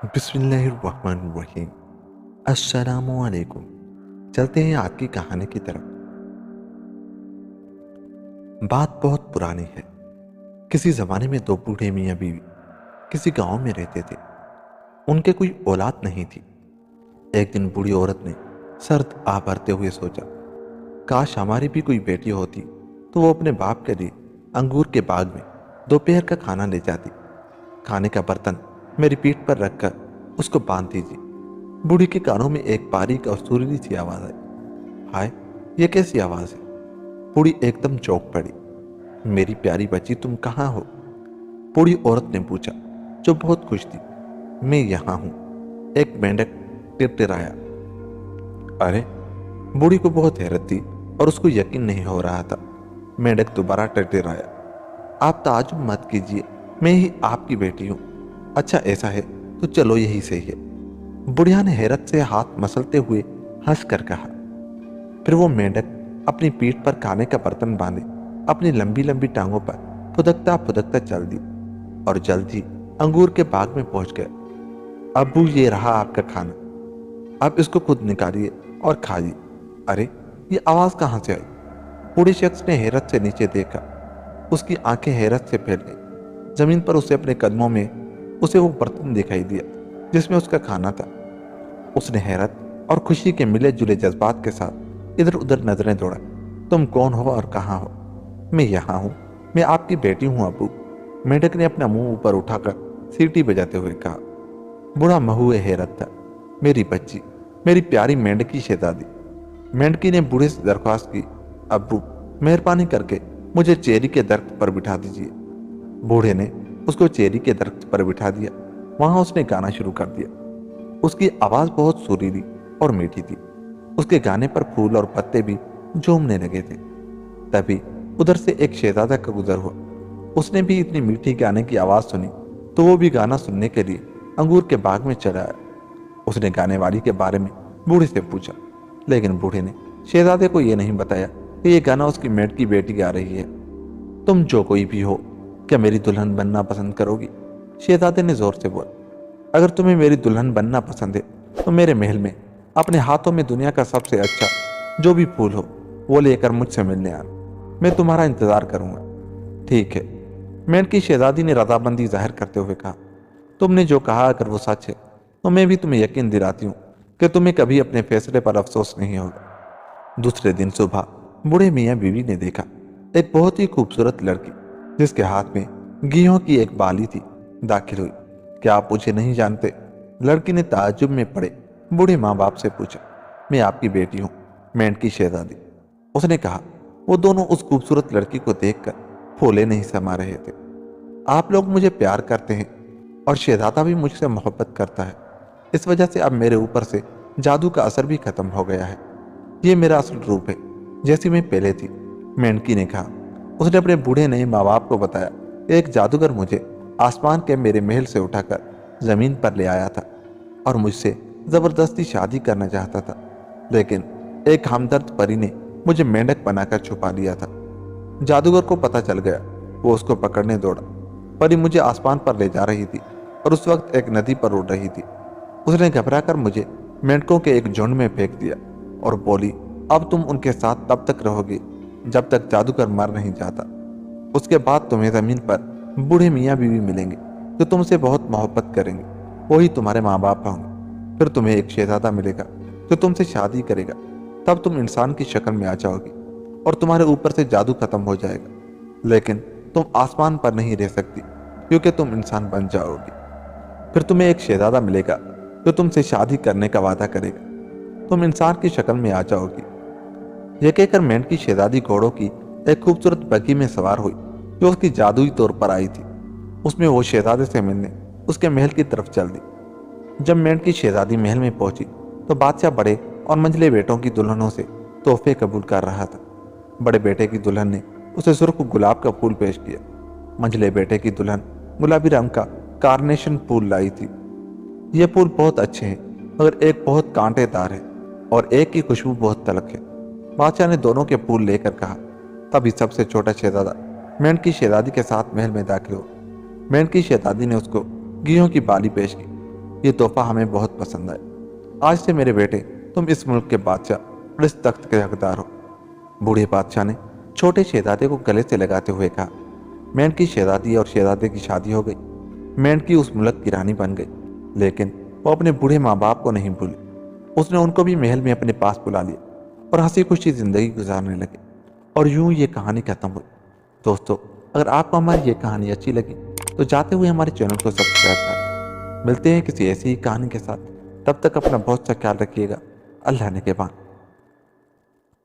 بسم اللہ الرحمن الرحیم۔ السلام علیکم۔ چلتے ہیں آج کی کہانی کی طرف۔ بات بہت پرانی ہے۔ کسی زمانے میں دو بوڑھے میاں بیوی کسی گاؤں میں رہتے تھے۔ ان کے کوئی اولاد نہیں تھی۔ ایک دن بوڑھی عورت نے سرد آہ بھرتے ہوئے سوچا، کاش ہماری بھی کوئی بیٹی ہوتی تو وہ اپنے باپ کے لیے انگور کے باغ میں دوپہر کا کھانا لے جاتی۔ کھانے کا برتن میری پیٹھ پر رکھ کر اس کو باندھ دیجیے۔ بوڑھی کے کانوں میں ایک باریک اور سریلی سی آواز آئی۔ ہائے، یہ کیسی آواز ہے؟ بوڑھی ایک دم چونک پڑی۔ میری پیاری بچی، تم کہاں ہو؟ بوڑھی عورت نے پوچھا، جو بہت خوش تھی۔ میں یہاں ہوں، ایک مینڈک ٹرٹرایا۔ ارے! بوڑھی کو بہت حیرت تھی اور اس کو یقین نہیں ہو رہا تھا۔ مینڈک دوبارہ ٹرٹرایا۔ آپ تعجب مت کیجیے، میں ہی آپ کی بیٹی ہوں۔ اچھا ایسا ہے تو چلو یہی صحیح ہے۔ بڑھیا نے حیرت سے ہاتھ مسلتے ہوئے ہنس کر کہا۔ پھر وہ مینڈک اپنی پیٹھ پر کھانے کا برتن باندھے اپنی لمبی لمبی ٹانگوں پر پھدکتا پھدکتا چل دی اور جلد ہی انگور کے باغ میں پہنچ گیا۔ ابو، یہ رہا آپ کا کھانا، اب اس کو خود نکالیے اور کھائیے۔ ارے، یہ آواز کہاں سے آئی؟ بوڑھے شخص نے حیرت سے نیچے دیکھا۔ اس کی آنکھیں حیرت سے پھیل گئیں۔ زمین پر اسے اپنے قدموں میں اسے وہ برتن دکھائی دیا جس میں اس کا کھانا تھا۔ اس نے حیرت اور خوشی کے ملے جلے جذبات کے ساتھ ادھر ادھر نظریں دوڑائی۔ تم کون ہو اور کہاں ہو؟ میں یہاں ہوں، میں آپ کی بیٹی ہوں ابو، مینڈک نے اپنا منہ اوپر اٹھا کر سیٹی بجاتے ہوئے کہا۔ بوڑھا مہوئے حیرت تھا۔ میری بچی، میری پیاری مینڈکی شہزادی۔ مینڈکی نے بوڑھے سے درخواست کی، ابو مہربانی کر کے مجھے چیری کے درخت پر بٹھا دیجیے۔ بوڑھے نے اس کو چیری کے درخت پر بٹھا دیا۔ وہاں اس نے گانا شروع کر دیا۔ اس کی آواز بہت سریلی اور میٹھی تھی۔ اس کے گانے پر پھول اور پتے بھی جھومنے لگے تھے۔ تبھی ادھر سے ایک شہزادہ کا گزر ہوا۔ اس نے بھی اتنی میٹھی گانے کی آواز سنی تو وہ بھی گانا سننے کے لیے انگور کے باغ میں چلا آیا۔ اس نے گانے والی کے بارے میں بوڑھے سے پوچھا، لیکن بوڑھے نے شہزادے کو یہ نہیں بتایا کہ یہ گانا اس کی میٹ کی بیٹی گا رہی ہے۔ تم جو کوئی بھی ہو، کیا میری دلہن بننا پسند کرو گی؟ شہزادے نے زور سے بولا۔ اگر تمہیں میری دلہن بننا پسند ہے تو میرے محل میں اپنے ہاتھوں میں دنیا کا سب سے اچھا جو بھی پھول ہو وہ لے کر مجھ سے ملنے آنا۔ میں تمہارا انتظار کروں گا۔ ٹھیک ہے، مینڈک کی شہزادی نے رضامندی ظاہر کرتے ہوئے کہا۔ تم نے جو کہا اگر وہ سچ ہے تو میں بھی تمہیں یقین دلاتی ہوں کہ تمہیں کبھی اپنے فیصلے پر افسوس نہیں ہوگا۔ دوسرے دن صبح بوڑھے میاں بیوی نے دیکھا ایک بہت ہی خوبصورت لڑکی جس کے ہاتھ میں گیہوں کی ایک بالی تھی داخل ہوئی۔ کیا آپ مجھے نہیں جانتے؟ لڑکی نے تعجب میں پڑے بوڑھے ماں باپ سے پوچھا۔ میں آپ کی بیٹی ہوں، مینڈک کی شہزادی، اس نے کہا۔ وہ دونوں اس خوبصورت لڑکی کو دیکھ کر پھولے نہیں سما رہے تھے۔ آپ لوگ مجھے پیار کرتے ہیں اور شہزادہ بھی مجھ سے محبت کرتا ہے، اس وجہ سے اب میرے اوپر سے جادو کا اثر بھی ختم ہو گیا ہے۔ یہ میرا اصل روپ ہے، جیسی میں پہلے تھی، مینڈکی نے کہا۔ اس نے اپنے بوڑھے نئے ماں باپ کو بتایا کہ ایک جادوگر مجھے آسمان کے میرے محل سے اٹھا کر زمین پر لے آیا تھا اور مجھ سے زبردستی شادی کرنا چاہتا تھا، لیکن ایک ہمدرد پری نے مجھے مینڈک بنا کر چھپا لیا تھا۔ جادوگر کو پتہ چل گیا، وہ اس کو پکڑنے دوڑا۔ پری مجھے آسمان پر لے جا رہی تھی اور اس وقت ایک ندی پر اڑ رہی تھی۔ اس نے گھبرا کر مجھے مینڈکوں کے ایک جھنڈ میں پھینک دیا اور بولی، اب تم ان کے ساتھ تب تک رہو گے جب تک جادوگر مر نہیں جاتا۔ اس کے بعد تمہیں زمین پر بوڑھے میاں بیوی ملیں گے جو تم سے بہت محبت کریں گے، وہی تمہارے ماں باپ ہوں گے۔ پھر تمہیں ایک شہزادہ ملے گا جو تم سے شادی کرے گا۔ تب تم انسان کی شکل میں آ جاؤ گی اور تمہارے اوپر سے جادو ختم ہو جائے گا، لیکن تم آسمان پر نہیں رہ سکتی کیونکہ تم انسان بن جاؤ گی۔ پھر تمہیں ایک شہزادہ ملے گا جو تم سے شادی کرنے کا وعدہ کرے گا۔ تم انسان کی شکل میں آ جاؤ گی۔ یہ کہہ کر مینڈک کی شہزادی گھوڑوں کی ایک خوبصورت بگھی میں سوار ہوئی جو اس کی جادوئی طور پر آئی تھی۔ اس میں وہ شہزادے سے ملنے اس کے محل کی طرف چل دی۔ جب مینڈک کی شہزادی محل میں پہنچی تو بادشاہ بڑے اور منجلے بیٹوں کی دلہنوں سے تحفے قبول کر رہا تھا۔ بڑے بیٹے کی دلہن نے اسے سرخ گلاب کا پھول پیش کیا۔ منجلے بیٹے کی دلہن گلابی رنگ کا کارنیشن پھول لائی تھی۔ یہ پھول بہت اچھے ہیں مگر ایک بہت کانٹے دار ہے اور ایک کی خوشبو بہت تلخ ہے۔ بادشاہ نے دونوں کے پھول لے کر کہا۔ تبھی سب سے چھوٹا شہزادہ مینڈک کی شہزادی کے ساتھ محل میں داخل ہوا۔ مینڈک کی شہزادی نے اس کو گیہوں کی بالی پیش کی۔ یہ تحفہ ہمیں بہت پسند آیا۔ آج سے میرے بیٹے تم اس ملک کے بادشاہ اور اس تخت کے حقدار ہو۔ بوڑھے بادشاہ نے چھوٹے شہزادے کو گلے سے لگاتے ہوئے کہا۔ مینڈک کی شہزادی اور شہزادے کی شادی ہو گئی۔ مینڈک اس ملک کی رانی بن گئی، لیکن وہ اپنے بوڑھے ماں باپ کو نہیں بھولی۔ اس نے ان کو بھی محل میں اپنے پاس بلا لیا اور ہنسی خوشی زندگی گزارنے لگے۔ اور یوں یہ کہانی ختم ہوئی۔ دوستو، اگر آپ کو ہماری یہ کہانی اچھی لگی تو جاتے ہوئے ہمارے چینل کو سبسکرائب کریں۔ ملتے ہیں کسی ایسی ہی کہانی کے ساتھ، تب تک اپنا بہت سا خیال رکھیے گا۔ اللہ نگہبان۔